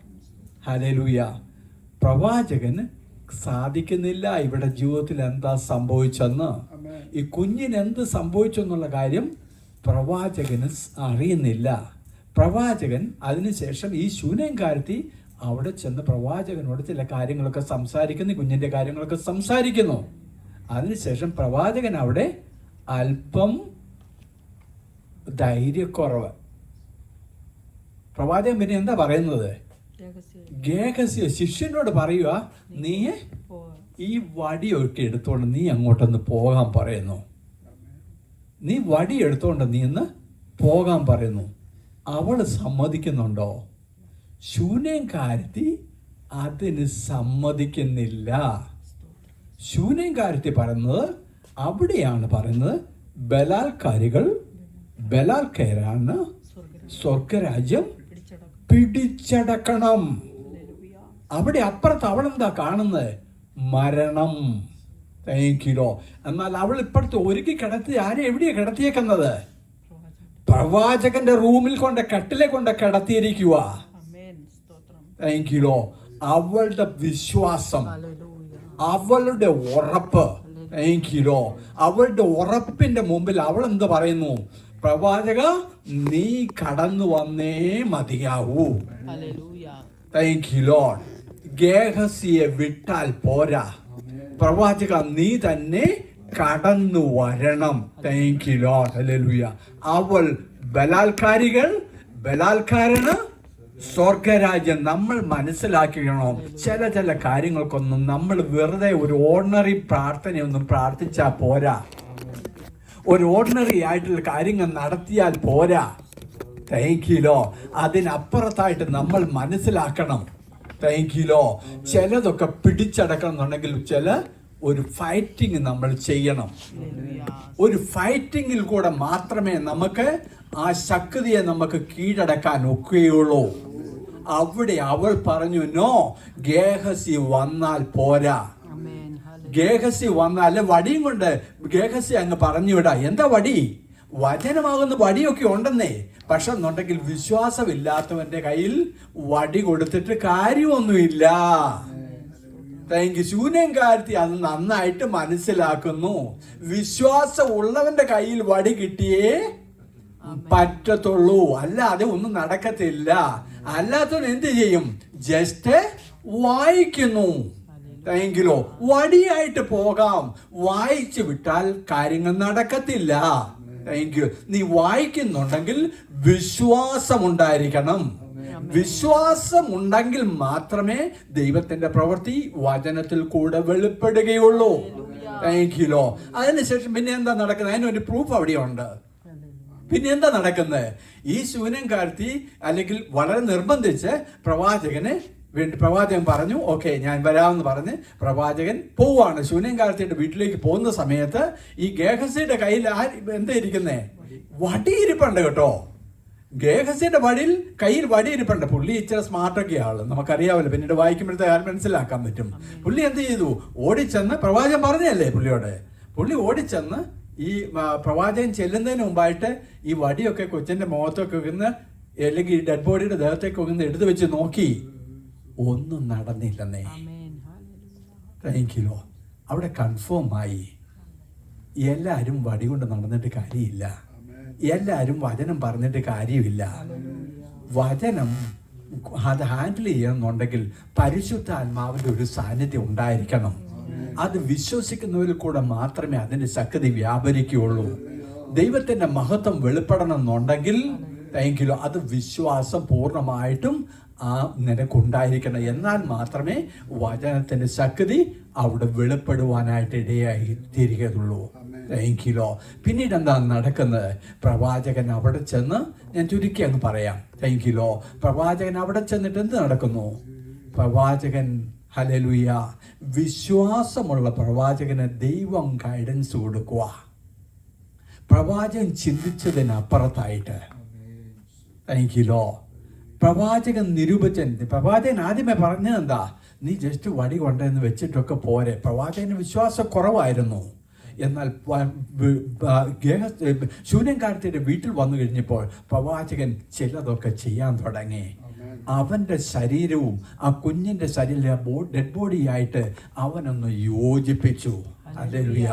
ഹല്ലേലൂയ. പ്രവാചകന് സാധിക്കുന്നില്ല ഇവിടെ ജീവിതത്തിൽ എന്താ സംഭവിച്ചെന്ന്. ഈ കുഞ്ഞിന് എന്ത് സംഭവിച്ചു എന്നുള്ള കാര്യം പ്രവാചകന് അറിയുന്നില്ല. പ്രവാചകൻ അതിനുശേഷം ഈ ശൂനേംകാരത്തി അവിടെ ചെന്ന് പ്രവാചകനോട് ചില കാര്യങ്ങളൊക്കെ സംസാരിക്കുന്നു, കുഞ്ഞിൻ്റെ കാര്യങ്ങളൊക്കെ സംസാരിക്കുന്നു. അതിനുശേഷം പ്രവാചകൻ അവിടെ അല്പം ധൈര്യക്കുറവ്. പ്രവാചകൻ പിന്നെ എന്താ പറയുന്നത്? ഗേഹസ്യ ശിഷ്യനോട് പറയുക, നീ ഈ വടിയൊക്കെ എടുത്തോണ്ട് നീ അങ്ങോട്ടൊന്ന് പോകാൻ പറയുന്നു. നീ വടി എടുത്തോണ്ട് നീ ഒന്ന് പോകാൻ പറയുന്നു. അവൾ സമ്മതിക്കുന്നുണ്ടോ? ശൂനേംകാരത്തി അതിന് സമ്മതിക്കുന്നില്ല. ശൂനേംകാരത്തി പറയുന്നത്, അവിടെയാണ് പറയുന്നത്, ബലാൽക്കാരാണ് സ്വർഗരാജ്യം പിടിച്ചടക്കണം. അവിടെ അപ്പുറത്ത് അവളെന്താ കാണുന്നത്? മരണം. Thank you. എന്നാൽ അവൾ ഇപ്പുറത്ത് ഒരുക്കി കിടത്തി ആരെ എവിടെയാ കിടത്തിയേക്കുന്നത്? പ്രവാചകന്റെ റൂമിൽ കൊണ്ട് കട്ടിലെ കൊണ്ട് കിടത്തിയിരിക്കുക. Thank you. അവളുടെ വിശ്വാസം, അവളുടെ ഉറപ്പ്. Thank you. അവളുടെ ഉറപ്പിന്റെ മുമ്പിൽ അവൾ എന്ത് പറയുന്നു? പ്രവാചക, നീ കടന്നു വന്നേ മതിയാവൂ. Thank you Lord. ഗേഹസിയെ വിട്ടാൽ പോരാ, പ്രവാചക നീ തന്നെ കടന്നു വരണം. Thank you Lord. ഹല്ലേലൂയ. അവൾ ബലാൽക്കാരന് സ്വർഗരാജ്യം. നമ്മൾ മനസ്സിലാക്കണം, ചില കാര്യങ്ങൾക്കൊന്നും നമ്മൾ വെറുതെ ഒരു ഓർഡിനറി പ്രാർത്ഥനയൊന്നും പ്രാർത്ഥിച്ചാൽ പോരാ, ഒരു ഓർഡിനറി ആയിട്ടുള്ള കാര്യങ്ങൾ നടത്തിയാൽ പോരാ. Thank you law. അതിനപ്പുറത്തായിട്ട് നമ്മൾ മനസ്സിലാക്കണം. Thank you Lord. ചിലതൊക്കെ പിടിച്ചടക്കണം എന്നുണ്ടെങ്കിൽ ഒരു ഫൈറ്റിംഗ് നമ്മൾ ചെയ്യണം. ഒരു ഫൈറ്റിങ്ങിൽ കൂടെ മാത്രമേ നമുക്ക് ആ ശക്തിയെ നമുക്ക് കീഴടക്കാൻ ഒക്കുകയുള്ളൂ. അവിടെ അവൾ പറഞ്ഞു, നോ, ഗേഹസി വന്നാൽ പോരാ. ഗേഹസി വന്നാൽ വടിയും കൊണ്ട് ഗേഹസി അങ്ങ് പറഞ്ഞു വിടാ. എന്താ വടി? വചനമാകുന്ന വടിയൊക്കെ ഉണ്ടെന്നേ. പക്ഷെ എന്നുണ്ടെങ്കിൽ വിശ്വാസമില്ലാത്തവന്റെ കയ്യിൽ വടി കൊടുത്തിട്ട് കാര്യമൊന്നുമില്ല. Thank you. ശൂന്യംകാരത്തി അത് നന്നായിട്ട് മനസ്സിലാക്കുന്നു. വിശ്വാസം ഉള്ളവന്റെ കയ്യിൽ വടി കിട്ടിയേ പറ്റത്തുള്ളൂ, അല്ലാതെ ഒന്നും നടക്കത്തില്ല. അല്ലാത്തവൻ എന്ത് ചെയ്യും? ജസ്റ്റ് വായിക്കുന്നു. Thank you. വടിയായിട്ട് പോകാം, വായിച്ചു വിട്ടാൽ കാര്യങ്ങൾ നടക്കത്തില്ല. Thank you. നീ വായിക്കുന്നുണ്ടെങ്കിൽ വിശ്വാസമുണ്ടായിരിക്കണം. വിശ്വാസം ഉണ്ടെങ്കിൽ മാത്രമേ ദൈവത്തിന്റെ പ്രവൃത്തി വചനത്തിൽ കൂടെ വെളിപ്പെടുകയുള്ളൂ. Thank you law. അതിനുശേഷം പിന്നെ എന്താ നടക്കുന്നത്? അതിനൊരു പ്രൂഫ് അവിടെയുണ്ട്. പിന്നെ എന്താ നടക്കുന്നത്? ഈ ശൂന്യംകാരത്തി അല്ലെങ്കിൽ വളരെ നിർബന്ധിച്ച് പ്രവാചകൻ പറഞ്ഞു, ഓക്കെ ഞാൻ വരാമെന്ന് പറഞ്ഞ് പ്രവാചകൻ പോവാണ്. ശൂന്യംകാരത്തിയുടെ വീട്ടിലേക്ക് പോകുന്ന സമയത്ത് ഈ ഗേഹസിയുടെ കയ്യിൽ എന്താ ഇരിക്കുന്നേ? വടിയിരിപ്പുണ്ട് കേട്ടോ. ഗേഹസിയുടെ കയ്യിൽ വടിയിരിപ്പുണ്ട്. പുള്ളി ഇച്ചിരി സ്മാർട്ടൊക്കെ ആള്, നമുക്കറിയാമല്ലോ, പിന്നീട് വായിക്കുമ്പോഴത്തെ മനസ്സിലാക്കാൻ പറ്റും. പുള്ളി എന്ത് ചെയ്തു? ഓടിച്ചെന്ന്, പ്രവാചകൻ പറഞ്ഞല്ലേ പുള്ളിയോട്, പുള്ളി ഓടിച്ചെന്ന് ഈ പ്രവാചകൻ ചെല്ലുന്നതിന് മുമ്പായിട്ട് ഈ വടിയൊക്കെ കൊച്ചിന്റെ മുഖത്തൊക്കെ വെക്കുന്ന, അല്ലെങ്കിൽ ഈ ഡെഡ് ബോഡിയുടെ ദേഹത്തേക്ക് വെക്കുന്ന എടുത്തു വെച്ച് നോക്കി. ഒന്നും നടന്നില്ലെന്നേ. Thank you. അവിടെ കൺഫേം ആയി. എല്ലാവരും വടി കൊണ്ട് നടന്നിട്ട് കാര്യമില്ല, എല്ലാവരും വചനം പറഞ്ഞിട്ട് കാര്യമില്ല. വചനം അത് ഹാൻഡിൽ ചെയ്യണമെന്നുണ്ടെങ്കിൽ പരിശുദ്ധാത്മാവിൻ്റെ ഒരു സാന്നിധ്യം ഉണ്ടായിരിക്കണം. അത് വിശ്വസിക്കുന്നവരിൽ കൂടെ മാത്രമേ അതിൻ്റെ ശക്തി വ്യാപരിക്കുകയുള്ളൂ. ദൈവത്തിൻ്റെ മഹത്വം വെളിപ്പെടണം എന്നുണ്ടെങ്കിൽ അത് വിശ്വാസം പൂർണ്ണമായിട്ടും നിനക്കുണ്ടായിരിക്കണം. എന്നാൽ മാത്രമേ വചനത്തിൻ്റെ ശക്തി അവിടെ വെളിപ്പെടുവാനായിട്ട് ഇടയായി തീരുകയുള്ളൂ. പിന്നീട് എന്താ നടക്കുന്നത്? പ്രവാചകൻ അവിടെ ചെന്ന്, ഞാൻ ചുരുക്കി അങ്ങ് പറയാം. പ്രവാചകൻ അവിടെ ചെന്നിട്ട് എന്ത് നടക്കുന്നു? പ്രവാചകൻ, ഹല്ലേലൂയ, വിശ്വാസമുള്ള പ്രവാചകന് ദൈവം ഗൈഡൻസ് കൊടുക്കുക. പ്രവാചകൻ ചിന്തിച്ചതിനപ്പുറത്തായിട്ട് പ്രവാചകൻ പ്രവാചകൻ ആദ്യമേ പറഞ്ഞത് എന്താ? നീ ജസ്റ്റ് വടി കൊണ്ടെന്ന് വെച്ചിട്ടൊക്കെ പോരെ. പ്രവാചകന് വിശ്വാസം കുറവായിരുന്നു. എന്നാൽ ശൂന്യൻകാരത്തിയുടെ വീട്ടിൽ വന്നു കഴിഞ്ഞപ്പോൾ പ്രവാചകൻ ചിലതൊക്കെ ചെയ്യാൻ തുടങ്ങി. അവൻ്റെ ശരീരവും ആ കുഞ്ഞിൻ്റെ ശരീരം ഡെഡ് ബോഡിയായിട്ട് അവനൊന്ന് യോജിപ്പിച്ചു. ഹല്ലേലൂയ.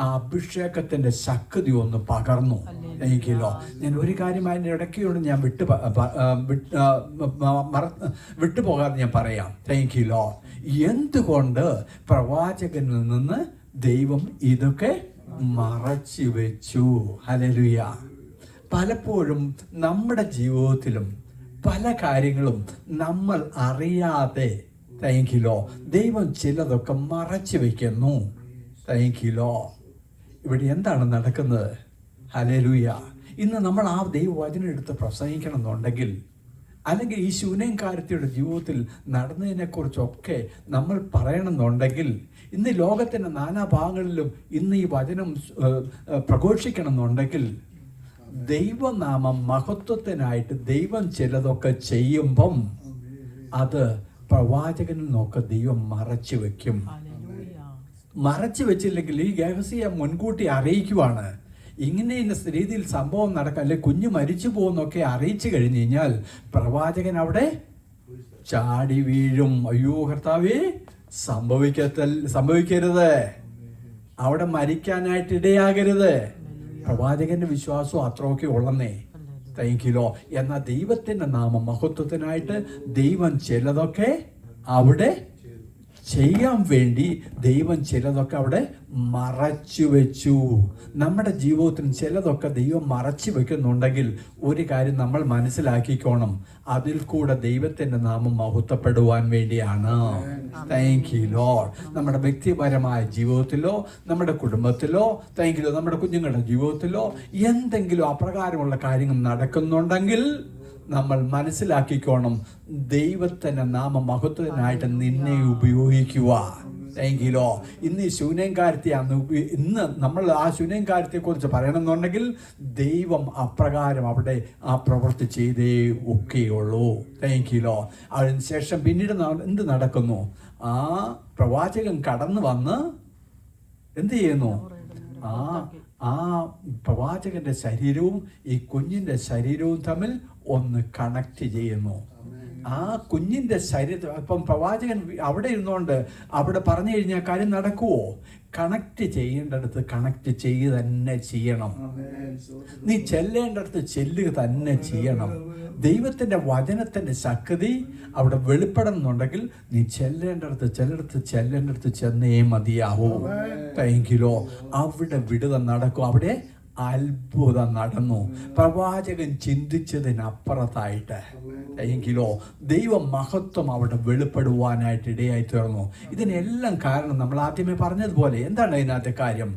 ആ അഭിഷേകത്തിൻ്റെ ശക്തി ഒന്ന് പകർന്നു. ഞാൻ ഒരു കാര്യം അതിൻ്റെ ഇടയ്ക്കോട് ഞാൻ വിട്ടുപോകാതെ ഞാൻ പറയാം. എന്തുകൊണ്ട് പ്രവാചകനിൽ നിന്ന് ദൈവം ഇതൊക്കെ മറച്ചു വെച്ചു? ഹല്ലേലൂയ. പലപ്പോഴും നമ്മുടെ ജീവിതത്തിലും പല കാര്യങ്ങളും നമ്മൾ അറിയാതെ ദൈവം ചിലതൊക്കെ മറച്ചു വെക്കുന്നു. ഇവിടെ എന്താണ് നടക്കുന്നത്? ഹല്ലേലൂയ. ഇന്ന് നമ്മൾ ആ ദൈവവചനം എടുത്ത് പ്രസംഗിക്കണം എന്നുണ്ടെങ്കിൽ, അല്ലെങ്കിൽ ഈ ശൂന്യൻകാരത്തിയുടെ ജീവിതത്തിൽ നടന്നതിനെക്കുറിച്ചൊക്കെ നമ്മൾ പറയണമെന്നുണ്ടെങ്കിൽ, ഇന്ന് ലോകത്തിൻ്റെ നാനാഭാഗങ്ങളിലും ഇന്ന് ഈ വചനം പ്രഘോഷിക്കണം എന്നുണ്ടെങ്കിൽ, ദൈവനാമം മഹത്വത്തിനായിട്ട് ദൈവം ചിലതൊക്കെ ചെയ്യുമ്പം അത് പ്രവാചകനിൽ നോക്ക ദൈവം മറച്ചു വെക്കും. മറച്ചു വെച്ചില്ലെങ്കിൽ ഈ ഗഹസിയെ മുൻകൂട്ടി അറിയിക്കുവാണ്, ഇങ്ങനെ ഇന്ന രീതിയിൽ സംഭവം നടക്കാം, അല്ലെ കുഞ്ഞ് മരിച്ചു പോകുന്നൊക്കെ അറിയിച്ചു കഴിഞ്ഞു കഴിഞ്ഞാൽ പ്രവാചകൻ അവിടെ ചാടി വീഴും. അയ്യോ കർത്താവേ, സംഭവിക്കരുത്, അവിടെ മരിക്കാനായിട്ട് ഇടയാകരുത്. പ്രവാചകന്റെ വിശ്വാസം അത്രയൊക്കെ ഉള്ളന്നേ. എന്നാൽ ദൈവത്തിന്റെ നാമം മഹത്വത്തിനായിട്ട് ദൈവം ചിലതൊക്കെ അവിടെ ചെയ്യാൻ വേണ്ടി ദൈവം ചിലതൊക്കെ അവിടെ മറച്ചു വെച്ചു. നമ്മുടെ ജീവിതത്തിൽ ചിലതൊക്കെ ദൈവം മറച്ചു വെക്കുന്നുണ്ടെങ്കിൽ ഒരു കാര്യം നമ്മൾ മനസ്സിലാക്കിക്കോണം, അതിൽ കൂടെ ദൈവത്തിന്റെ നാമം മഹത്വപ്പെടുവാൻ വേണ്ടിയാണ്. നമ്മുടെ വ്യക്തിപരമായ ജീവിതത്തിലോ നമ്മുടെ കുടുംബത്തിലോ നമ്മുടെ കുഞ്ഞുങ്ങളുടെ ജീവിതത്തിലോ എന്തെങ്കിലും അപ്രകാരമുള്ള കാര്യങ്ങൾ നടക്കുന്നുണ്ടെങ്കിൽ നമ്മൾ മനസ്സിലാക്കിക്കോണം, ദൈവത്തിന്റെ നാമ മഹത്വത്തിനായിട്ട് നിന്നെ ഉപയോഗിക്കുക. ഇന്ന് ഈ ശൂന്യൻകാരത്തെയാണ്, ഇന്ന് നമ്മൾ ആ ശൂന്യൻകാരത്തെ കുറിച്ച് പറയണമെന്നുണ്ടെങ്കിൽ ദൈവം അപ്രകാരം അവിടെ ആ പ്രവൃത്തി ചെയ്തേ ഒക്കെയുള്ളൂ. അതിനുശേഷം പിന്നീട് എന്ത് നടക്കുന്നു? ആ പ്രവാചകൻ കടന്നു വന്ന് എന്ത് ചെയ്യുന്നു? ആ പ്രവാചകന്റെ ശരീരവും ഈ കുഞ്ഞിന്റെ ശരീരവും തമ്മിൽ ഒന്ന് കണക്ട് ചെയ്യുന്നു. ആ കുഞ്ഞിന്റെ ശരീരത്തിൽ ഇപ്പം പ്രവാചകൻ അവിടെ ഇരുന്നുകൊണ്ട് അവിടെ പറഞ്ഞു കഴിഞ്ഞാൽ കാര്യം നടക്കുവോ? കണക്ട് ചെയ്യേണ്ടടുത്ത് കണക്ട് ചെയ്യുക തന്നെ ചെയ്യണം. നീ ചെല്ലേണ്ടടുത്ത് ചെല്ലുക തന്നെ ചെയ്യണം. ദൈവത്തിന്റെ വചനത്തിന്റെ ശക്തി അവിടെ വെളിപ്പെടുന്നുണ്ടെങ്കിൽ നീ ചെല്ലേണ്ടടുത്ത് ചെന്നേ മതിയാവൂ. അവിടെ വിടുതൽ നടക്കും. അവിടെ അത്ഭുതം നടന്നു. പ്രവാചകൻ ചിന്തിച്ചതിനപ്പുറത്തായിട്ട് ദൈവ മഹത്വം അവിടെ വെളിപ്പെടുവാനായിട്ട് ഇടയായി തീർന്നു. ഇതിനെല്ലാം കാരണം നമ്മൾ ആദ്യമേ പറഞ്ഞതുപോലെ എന്താണ് അതിനകത്തെ കാര്യം?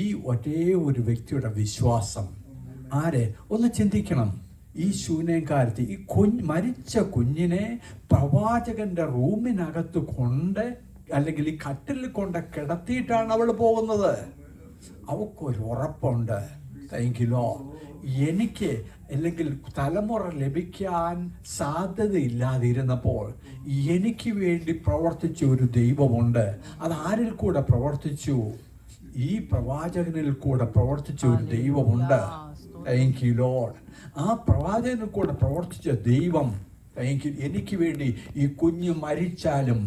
ഈ ഒരേ ഒരു വ്യക്തിയുടെ വിശ്വാസം. ആരെ ഒന്ന് ചിന്തിക്കണം. ഈ ശൂന്യൻകാരത്തി ഈ മരിച്ച കുഞ്ഞിനെ പ്രവാചകന്റെ റൂമിനകത്ത് കൊണ്ട്, അല്ലെങ്കിൽ ഈ കട്ടിലിൽ കൊണ്ട് കിടത്തിയിട്ടാണ് അവൾ പോകുന്നത്. അവൾക്കൊരു ഉറപ്പുണ്ട്, എനിക്ക് അല്ലെങ്കിൽ തലമുറ ലഭിക്കാൻ സാധ്യതയില്ലാതിരുന്നപ്പോൾ എനിക്ക് വേണ്ടി പ്രവർത്തിച്ച ഒരു ദൈവമുണ്ട്. അത് ആരിൽ കൂടെ പ്രവർത്തിച്ചു? ഈ പ്രവാചകനിൽ കൂടെ പ്രവർത്തിച്ച ഒരു ദൈവമുണ്ട്. ആ പ്രവാചകനിൽ കൂടെ പ്രവർത്തിച്ച ദൈവം എനിക്ക് വേണ്ടി ഈ കുഞ്ഞ് മരിച്ചാലും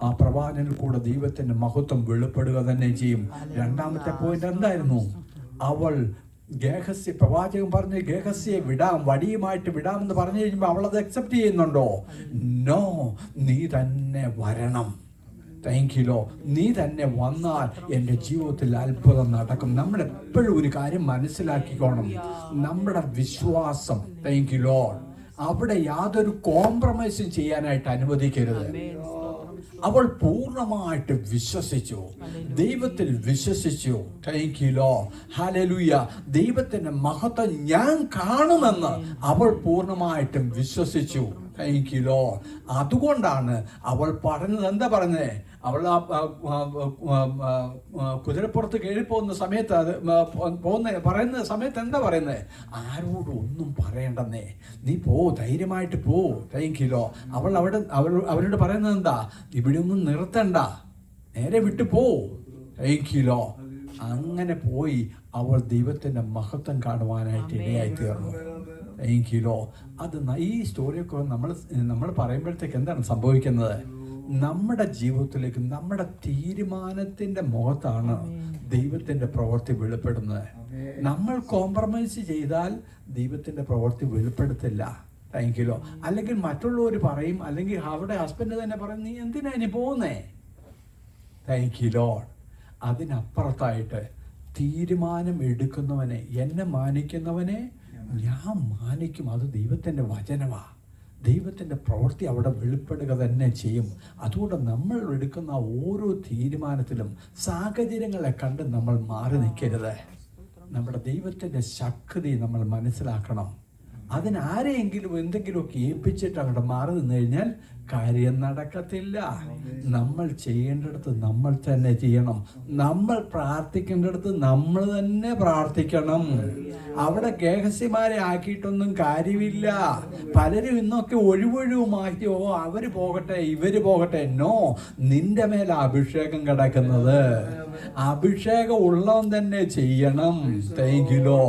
ആ പ്രവാചകനിൽ കൂടെ ദൈവത്തിന്റെ മഹത്വം വെളിപ്പെടുക തന്നെ ചെയ്യും. രണ്ടാമത്തെ പോയിന്റ് എന്തായിരുന്നു? അവൾ ഗേഹസ്യ പ്രവാചകൻ പറഞ്ഞ് ഗേഹസ്യെ വിടാം, വടിയുമായിട്ട് വിടാമെന്ന് പറഞ്ഞു കഴിയുമ്പോൾ അവളത് അക്സെപ്റ്റ് ചെയ്യുന്നുണ്ടോ? നോ, നീ തന്നെ വരണം. Thank you Lord. നീ തന്നെ വന്നാൽ എൻ്റെ ജീവിതത്തിൽ അത്ഭുതം നടക്കും. നമ്മൾ എപ്പോഴും ഒരു കാര്യം മനസ്സിലാക്കിക്കോണം, നമ്മുടെ വിശ്വാസം, താങ്ക് യു ലോ, അവിടെ യാതൊരു കോംപ്രമൈസും ചെയ്യാനായിട്ട് അനുവദിക്കരുത്. അവൾ പൂർണ്ണമായിട്ട് വിശ്വസിച്ചു, ദൈവത്തിൽ വിശ്വസിച്ചു. Thank you Lord, hallelujah. ദൈവത്തിന്റെ മഹത്വം ഞാൻ കാണുമെന്ന് അവൾ പൂർണ്ണമായിട്ടും വിശ്വസിച്ചു. Thank you Lord. അതുകൊണ്ടാണ് അവൾ പറഞ്ഞത്, എന്താ പറഞ്ഞേ? അവൾ കുതിരപ്പുറത്ത് കയറിപ്പോകുന്ന സമയത്ത്, അത് പറയുന്ന സമയത്ത് എന്താ പറയുന്നത്? ആരോടും ഒന്നും പറയണ്ടെന്നേ, നീ പോ, ധൈര്യമായിട്ട് പോ. Thank you Lord. അവരോട് പറയുന്നത് എന്താ? ഇവിടെ ഒന്നും നിർത്തണ്ട, നേരെ വിട്ടു പോ. Thank you Lord. അങ്ങനെ പോയി അവൾ ദൈവത്തിന്റെ മഹത്വം കാണുവാനായിട്ട് ഇടയായി തീർന്നു. Thank you Lord. അത് ഈ സ്റ്റോറിയൊക്കെ നമ്മൾ പറയുമ്പോഴത്തേക്ക് എന്താണ് സംഭവിക്കുന്നത്? നമ്മുടെ ജീവിതത്തിലേക്ക്, നമ്മുടെ തീരുമാനത്തിന്റെ മുഖത്താണ് ദൈവത്തിന്റെ പ്രവൃത്തി വെളിപ്പെടുന്നത്. നമ്മൾ കോംപ്രമൈസ് ചെയ്താൽ ദൈവത്തിന്റെ പ്രവൃത്തി വെളിപ്പെടുത്തില്ല. Thank you law. അല്ലെങ്കിൽ മറ്റുള്ളവർ പറയും, അല്ലെങ്കിൽ അവിടെ ഹസ്ബൻഡ് തന്നെ പറയും, നീ എന്തിനാ ഇനി പോകുന്നേ? Thank you law. അതിനപ്പുറത്തായിട്ട് തീരുമാനം എടുക്കുന്നവനെ, എന്നെ മാനിക്കുന്നവനെ ഞാൻ മാനിക്കും. അത് ദൈവത്തിന്റെ വചനമാ. ദൈവത്തിൻ്റെ പ്രവൃത്തി അവിടെ വെളിപ്പെടുക തന്നെ ചെയ്യും. അതുകൊണ്ട് നമ്മൾ എടുക്കുന്ന ഓരോ തീരുമാനത്തിലും സാഹചര്യങ്ങളെ കണ്ട് നമ്മൾ മാറി നിൽക്കരുത്. നമ്മുടെ ദൈവത്തിൻ്റെ ശക്തി നമ്മൾ മനസ്സിലാക്കണം. അതിനാരെയെങ്കിലും എന്തെങ്കിലുമൊക്കെ ഏൽപ്പിച്ചിട്ട് അങ്ങോട്ട് മാറി നിന്ന് കഴിഞ്ഞാൽ കാര്യം നടക്കത്തില്ല. നമ്മൾ ചെയ്യേണ്ടടുത്ത് നമ്മൾ തന്നെ ചെയ്യണം. നമ്മൾ പ്രാർത്ഥിക്കേണ്ടടുത്ത് നമ്മൾ തന്നെ പ്രാർത്ഥിക്കണം. അവിടെ ഗേഹസ്യമാരെ ആക്കിയിട്ടൊന്നും കാര്യമില്ല. പലരും ഇന്നൊക്കെ ഒഴിവൊഴിവ് മാറ്റി, ഓ അവര് പോകട്ടെ ഇവര് പോകട്ടെ. നോ, നിന്റെ മേലെ അഭിഷേകം കിടക്കുന്നത്. അഭിഷേകം ഉള്ളവൻ തന്നെ ചെയ്യണം. Thank you law.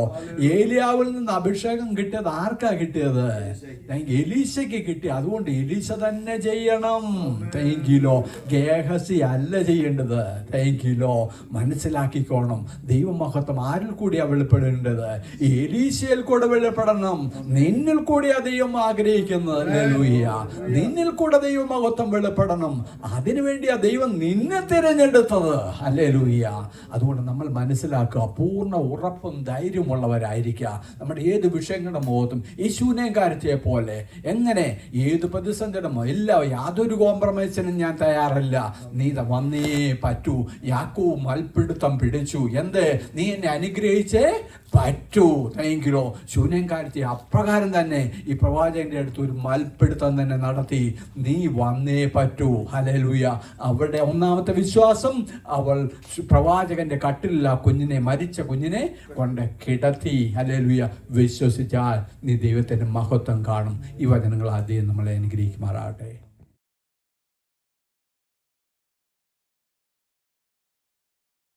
ഏലിയാവിൽ നിന്ന് അഭിഷേകം കിട്ടിയത് ആർക്കാ കിട്ടിയത്? എലീശയ്ക്ക് കിട്ടി. അതുകൊണ്ട് എലീശ തന്നെ ചെയ്യണം. Thank you law. ഗേഹസി അല്ല ചെയ്യേണ്ടത്. Thank you Lord. മനസ്സിലാക്കിക്കോണം. ദൈവമഹത്വം ആരിൽ കൂടിയാ വെളിപ്പെടേണ്ടത്? എലീശയിൽ കൂടെ വെളിപ്പെടണം. നിന്നിൽ കൂടിയാ ദൈവം ആഗ്രഹിക്കുന്നത്. ഹല്ലേലൂയ. നിന്നിൽ കൂടെ ദൈവമഹത്വം വെളിപ്പെടണം. അതിനുവേണ്ടിയാ ദൈവം നിന്നെ തിരഞ്ഞെടുത്തത്. ഹല്ലേലൂയ. അതുകൊണ്ട് നമ്മൾ മനസ്സിലാക്കുക, പൂർണ്ണ ഉറപ്പും ധൈര്യമുള്ളവരായിരിക്കുക. നമ്മുടെ ഏത് വിഷയങ്ങളുടെ മുഖത്തും യേശുവിനെയും കാര്യത്തെ പോലെ എങ്ങനെ ഏത് പ്രതിസന്ധിയുടെ യാതൊരു കോംപ്രമൈസിനും ഞാൻ തയ്യാറല്ല. നീ വന്നേ പറ്റൂ. യാക്കോബ് മൽപ്പിടുത്തം പിടിച്ചു. എന്ത്? നീ എന്നെ അനുഗ്രഹിച്ചേ പറ്റൂ. Thank you. ശൂന്യംകാരത്തി അപ്രകാരം തന്നെ ഈ പ്രവാചകന്റെ അടുത്ത് ഒരു മൽപ്പിടുത്തം തന്നെ നടത്തി. നീ വന്നേ പറ്റൂ. ഹല്ലേലൂയ. അവളുടെ ഒന്നാമത്തെ വിശ്വാസം, അവൾ പ്രവാചകന്റെ കട്ടിലിൽ ആ കുഞ്ഞിനെ, മരിച്ച കുഞ്ഞിനെ കൊണ്ട് കിടത്തി. ഹല്ലേലൂയ. വിശ്വസിച്ചാൽ നീ ദൈവത്തിന്റെ മഹത്വം കാണും. ഈ വചനങ്ങൾ ആദ്യം നമ്മളെ അനുഗ്രഹിക്കുമാറാകട്ടെ.